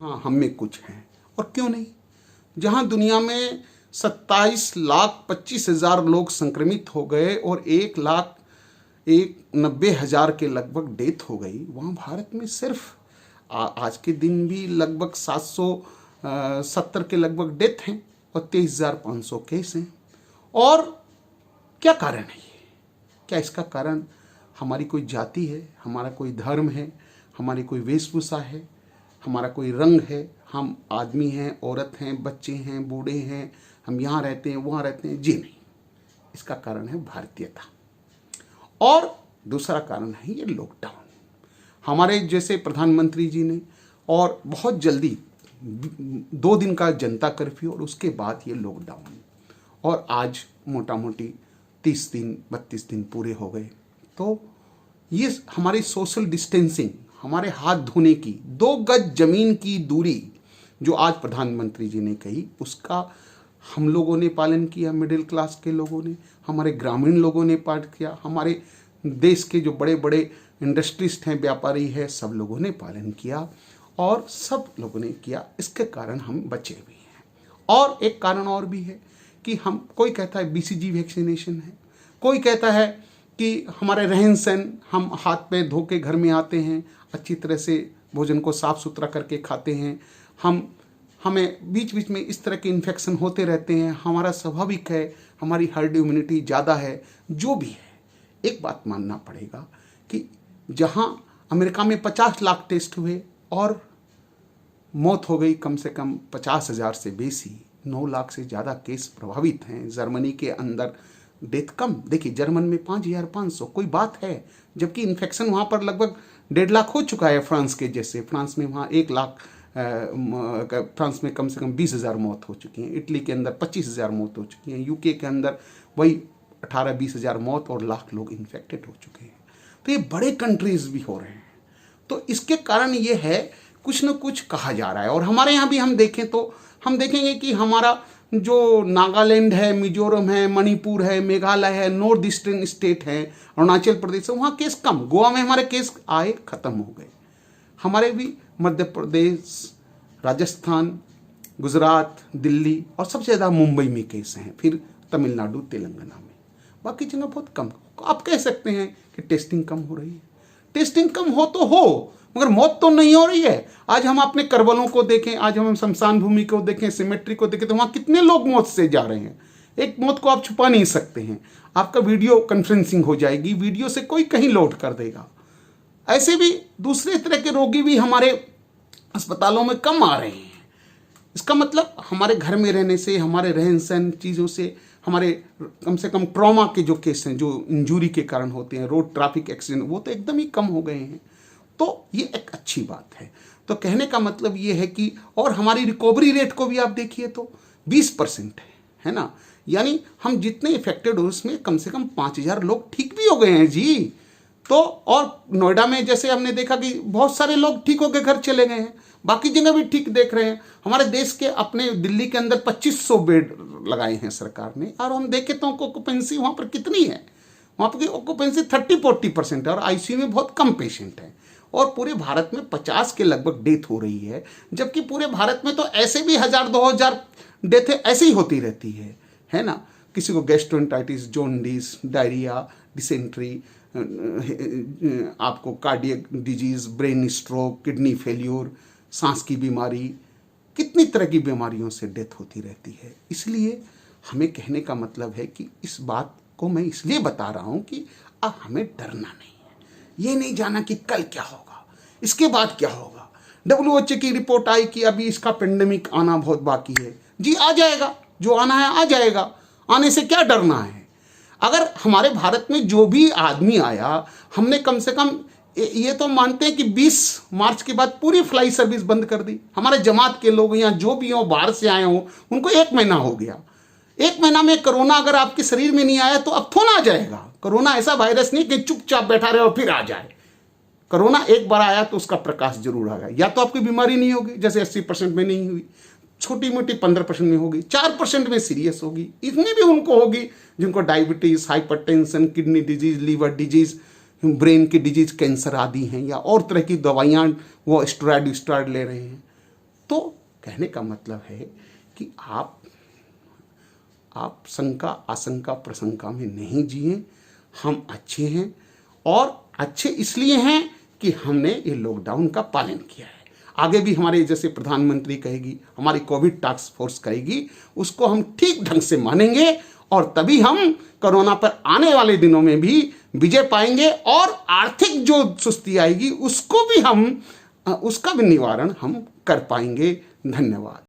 हाँ, हम में कुछ हैं और क्यों नहीं। जहाँ दुनिया में 27,25,000 लोग संक्रमित हो गए और 1,90,000 के लगभग डेथ हो गई, वहाँ भारत में सिर्फ आज के दिन भी लगभग 770 के लगभग डेथ हैं और 23,500 केस हैं। और क्या कारण है ये? क्या इसका कारण हमारी कोई जाति है, हमारा कोई धर्म है, हमारी कोई वेशभूषा है, हमारा कोई रंग है, हम आदमी हैं, औरत हैं, बच्चे हैं, बूढ़े हैं, हम यहाँ रहते हैं, वहाँ रहते हैं? जी नहीं, इसका कारण है भारतीयता। और दूसरा कारण है ये लॉकडाउन। हमारे जैसे प्रधानमंत्री जी ने और बहुत जल्दी 2 दिन का जनता कर्फ्यू और उसके बाद ये लॉकडाउन, और आज मोटा मोटी 30 दिन 32 दिन पूरे हो गए। तो ये हमारी सोशल डिस्टेंसिंग, हमारे हाथ धोने की 2 गज जमीन की दूरी जो आज प्रधानमंत्री जी ने कही, उसका हम लोगों ने पालन किया, मिडिल क्लास के लोगों ने, हमारे ग्रामीण लोगों ने पालन किया, हमारे देश के जो बड़े बड़े इंडस्ट्रिस्ट हैं, व्यापारी हैं, सब लोगों ने पालन किया और सब लोगों ने किया। इसके कारण हम बचे भी हैं। और एक कारण और भी है कि हम, कोई कहता है BCG वैक्सीनेशन है, कोई कहता है कि हमारे रहन सहन, हम हाथ पैर धो के घर में आते हैं, अच्छी तरह से भोजन को साफ़ सुथरा करके खाते हैं, हमें बीच बीच में इस तरह के इन्फेक्शन होते रहते हैं, हमारा स्वाभाविक है, हमारी हर्ड इम्यूनिटी ज़्यादा है, जो भी है। एक बात मानना पड़ेगा कि जहाँ अमेरिका में 50 लाख टेस्ट हुए और मौत हो गई कम से कम 50,000 से बेसी, 9 लाख से ज़्यादा केस प्रभावित हैं। जर्मनी के अंदर डेथ कम, देखिए जर्मन में 5,500, कोई बात है, जबकि इन्फेक्शन वहाँ पर लगभग 1.5 लाख हो चुका है फ्रांस के जैसे। फ्रांस में वहाँ 1 लाख, फ्रांस में कम से कम 20,000 मौत हो चुकी हैं, इटली के अंदर 25,000 मौत हो चुकी हैं, UK के अंदर वही 18-20,000 मौत और लाख लोग इन्फेक्टेड हो चुके हैं। तो ये बड़े कंट्रीज भी हो रहे हैं। तो इसके कारण ये है, कुछ न कुछ कहा जा रहा है। और हमारे यहाँ भी हम देखें तो हम देखेंगे कि हमारा जो नागालैंड है, मिजोरम है, मणिपुर है, मेघालय है, नॉर्थ ईस्टर्न स्टेट है, अरुणाचल प्रदेश है, वहाँ केस कम। गोवा में हमारे केस आए ख़त्म हो गए। हमारे भी मध्य प्रदेश, राजस्थान, गुजरात, दिल्ली और सबसे ज़्यादा मुंबई में केस हैं, फिर तमिलनाडु, तेलंगाना में, बाकी जगह बहुत कम। आप कह सकते हैं कि टेस्टिंग कम हो रही है। टेस्टिंग कम हो तो हो, मगर मौत तो नहीं हो रही है। आज हम अपने करबलों को देखें, आज हम शमशान भूमि को देखें, सिमेट्री को देखें, तो वहाँ कितने लोग मौत से जा रहे हैं। एक मौत को आप छुपा नहीं सकते हैं। आपका वीडियो कॉन्फ्रेंसिंग हो जाएगी, वीडियो से कोई कहीं लोड कर देगा। ऐसे भी दूसरे तरह के रोगी भी हमारे अस्पतालों में कम आ रहे हैं। इसका मतलब हमारे घर में रहने से, हमारे रहन सहन चीज़ों से, हमारे कम से कम ट्रॉमा के जो केस हैं, जो इंजरी के कारण होते हैं, रोड ट्रैफिक एक्सीडेंट, वो तो एकदम ही कम हो गए हैं। तो ये एक अच्छी बात है। तो कहने का मतलब ये है कि, और हमारी रिकवरी रेट को भी आप देखिए तो 20% है ना। यानी हम जितने इफेक्टेड हो उसमें कम से कम 5,000 लोग ठीक भी हो गए हैं जी। तो और नोएडा में जैसे हमने देखा कि बहुत सारे लोग ठीक होकर घर चले गए हैं, बाकी जगह भी ठीक देख रहे हैं। हमारे देश के अपने दिल्ली के अंदर 2500 बेड लगाए हैं सरकार ने, और हम देखें तो ऑक्यूपेंसी वहाँ पर कितनी है, वहाँ पर ऑक्यूपेंसी 30-40% है और ICU में बहुत कम पेशेंट हैं। और पूरे भारत में 50 के लगभग डेथ हो रही है, जबकि पूरे भारत में तो ऐसे भी 1,000-2,000 डेथ ऐसे ही होती रहती है ना। किसी को गैस्ट्रोएंटाइटिस, जॉन्डिस, डायरिया, डिसेंट्री, आपको cardiac disease, brain stroke, kidney failure, सांस की बीमारी, कितनी तरह की बीमारियों से डेथ होती रहती है। इसलिए हमें कहने का मतलब है कि इस बात को मैं इसलिए बता रहा हूँ कि अब हमें डरना नहीं है। ये नहीं जाना कि कल क्या होगा, इसके बाद क्या होगा। WHO की रिपोर्ट आई कि अभी इसका पेंडेमिक आना बहुत बाकी है। जी आ जाएगा, जो आना है आ जाएगा, आने से क्या डरना है। अगर हमारे भारत में जो भी आदमी आया, हमने कम से कम ये तो मानते हैं कि 20 मार्च के बाद पूरी फ्लाई सर्विस बंद कर दी। हमारे जमात के लोग या जो भी हो, बाहर से आए हों, उनको 1 महीना हो गया। 1 महीना में कोरोना अगर आपके शरीर में नहीं आया तो अब थोड़ा आ जाएगा। कोरोना ऐसा वायरस नहीं कि चुपचाप बैठा रहे और फिर आ जाए। कोरोना एक बार आया तो उसका प्रकाश जरूर आएगा। या तो आपकी बीमारी नहीं होगी, जैसे 80% में नहीं हुई, छोटी मोटी 15% में होगी, 4% में सीरियस होगी, इतनी भी उनको होगी जिनको diabetes, hypertension, kidney disease, liver disease, brain की डिजीज, कैंसर आदि हैं, या और तरह की दवाइयाँ वो स्टेरॉइड ले रहे हैं। तो कहने का मतलब है कि आप शंका आशंका प्रशंका में नहीं जिए। हम अच्छे हैं, और अच्छे इसलिए हैं कि हमने ये लॉकडाउन का पालन किया है। आगे भी हमारे जैसे प्रधानमंत्री कहेगी, हमारी कोविड टास्क फोर्स कहेगी, उसको हम ठीक ढंग से मानेंगे, और तभी हम कोरोना पर आने वाले दिनों में भी विजय पाएंगे, और आर्थिक जो सुस्ती आएगी उसको भी हम उसका भी निवारण हम कर पाएंगे। धन्यवाद।